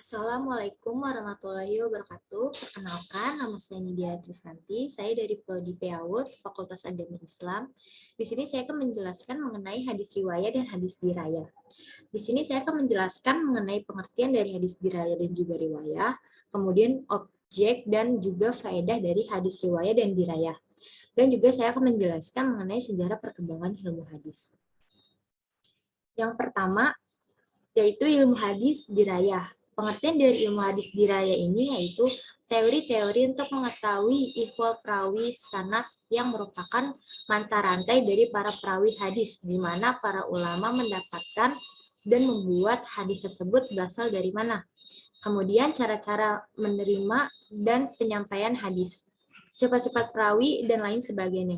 Assalamualaikum warahmatullahi wabarakatuh. Perkenalkan, nama saya Nidia Trisanti. Saya dari Prodi PAUD, Fakultas Agama Islam. Di sini saya akan menjelaskan mengenai hadis riwayat dan hadis dirayah. Di sini saya akan menjelaskan mengenai pengertian dari hadis dirayah dan juga riwayah, kemudian objek dan juga faedah dari hadis riwayat dan dirayah. Dan juga saya akan menjelaskan mengenai sejarah perkembangan ilmu hadis. Yang pertama, yaitu ilmu hadis dirayah. Pengertian dari ilmu hadis dirayah ini yaitu teori-teori untuk mengetahui ihwal perawi sanad yang merupakan mata rantai dari para perawi hadis, di mana para ulama mendapatkan dan membuat hadis tersebut berasal dari mana. Kemudian cara-cara menerima dan penyampaian hadis, sifat-sifat perawi, dan lain sebagainya.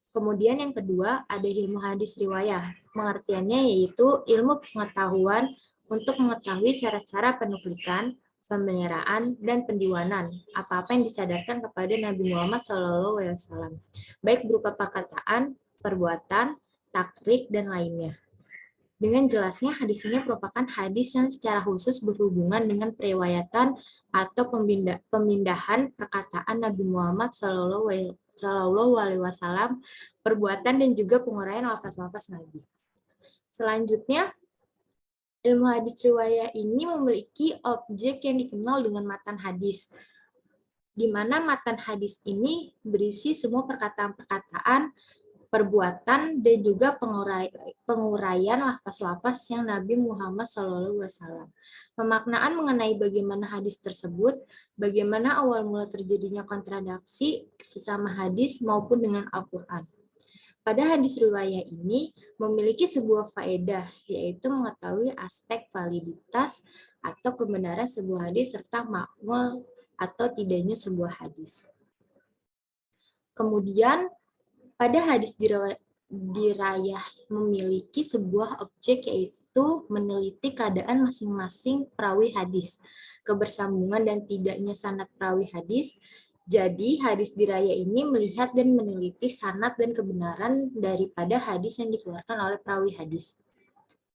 Kemudian yang kedua, ada ilmu hadis riwayah. Pengertiannya yaitu ilmu pengetahuan untuk mengetahui cara-cara penuklikan, pemeliharaan, dan pendiwanan apa-apa yang disadarkan kepada Nabi Muhammad SAW, baik berupa perkataan, perbuatan, takrik, dan lainnya. Dengan jelasnya, hadis ini merupakan hadis yang secara khusus berhubungan dengan periwayatan atau pemindahan perkataan Nabi Muhammad SAW, perbuatan dan juga penguraian lafaz-lafaz Nabi. Selanjutnya, ilmu hadis riwayah ini memiliki objek yang dikenal dengan matan hadis, di mana matan hadis ini berisi semua perkataan-perkataan, perbuatan, dan juga penguraian lafaz-lafaz yang Nabi Muhammad SAW. Pemaknaan mengenai bagaimana hadis tersebut, bagaimana awal mula terjadinya kontradiksi sesama hadis maupun dengan Al-Quran. Pada hadis riwayah ini memiliki sebuah faedah, yaitu mengetahui aspek validitas atau kebenaran sebuah hadis serta makmul atau tidaknya sebuah hadis. Kemudian, pada hadis dirayah memiliki sebuah objek, yaitu meneliti keadaan masing-masing perawi hadis, kebersambungan dan tidaknya sanad perawi hadis. Jadi, hadis dirayah ini melihat dan meneliti sanad dan kebenaran daripada hadis yang dikeluarkan oleh perawi hadis.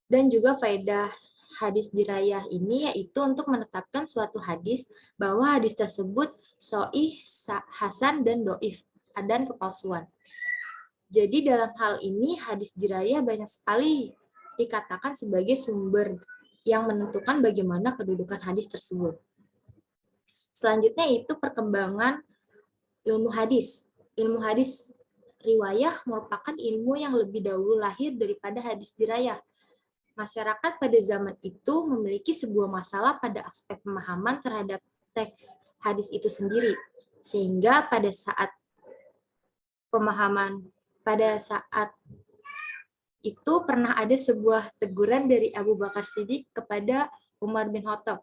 Dan juga faedah hadis dirayah ini yaitu untuk menetapkan suatu hadis bahwa hadis tersebut sahih, hasan, dan doif, dan kepalsuan. Jadi dalam hal ini hadis dirayah banyak sekali dikatakan sebagai sumber yang menentukan bagaimana kedudukan hadis tersebut. Selanjutnya itu perkembangan ilmu hadis. Ilmu hadis riwayah merupakan ilmu yang lebih dahulu lahir daripada hadis dirayah. Masyarakat pada zaman itu memiliki sebuah masalah pada aspek pemahaman terhadap teks hadis itu sendiri. Sehingga pada saat itu pernah ada sebuah teguran dari Abu Bakar Siddiq kepada Umar bin Khattab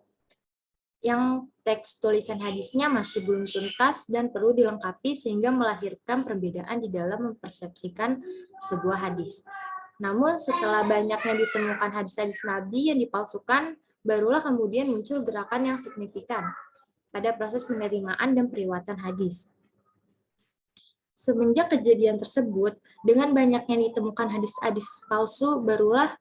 yang teks tulisan hadisnya masih belum tuntas dan perlu dilengkapi sehingga melahirkan perbedaan di dalam mempersepsikan sebuah hadis. Namun setelah banyaknya ditemukan hadis-hadis Nabi yang dipalsukan, barulah kemudian muncul gerakan yang signifikan pada proses penerimaan dan periwayatan hadis. Semenjak kejadian tersebut, dengan banyaknya ditemukan hadis-hadis palsu, barulah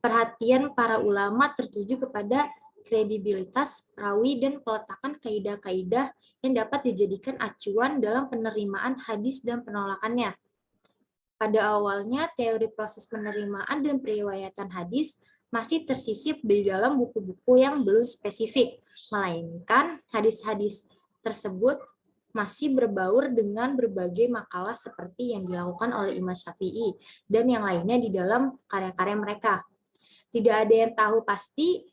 perhatian para ulama tertuju kepada kredibilitas perawi dan peletakan kaidah-kaidah yang dapat dijadikan acuan dalam penerimaan hadis dan penolakannya. Pada awalnya, teori proses penerimaan dan periwayatan hadis masih tersisip di dalam buku-buku yang belum spesifik, melainkan hadis-hadis tersebut masih berbaur dengan berbagai makalah seperti yang dilakukan oleh Imam Syafi'i dan yang lainnya di dalam karya-karya mereka. Tidak ada yang tahu pasti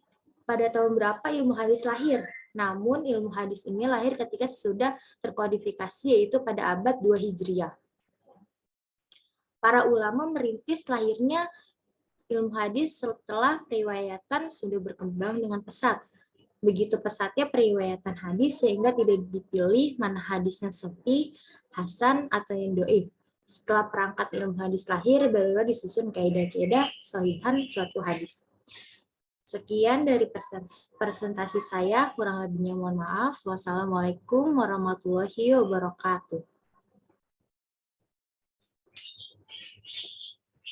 pada tahun berapa ilmu hadis lahir, namun ilmu hadis ini lahir ketika sesudah terkodifikasi, yaitu pada abad 2 Hijriah. Para ulama merintis lahirnya ilmu hadis setelah periwayatan sudah berkembang dengan pesat. Begitu pesatnya periwayatan hadis sehingga tidak dipilih mana hadis yang sahih, hasan, atau yang doif. Setelah perangkat ilmu hadis lahir, barulah disusun kaidah-kaidah sahihan suatu hadis. Sekian dari presentasi saya, kurang lebihnya mohon maaf. Wassalamualaikum warahmatullahi wabarakatuh.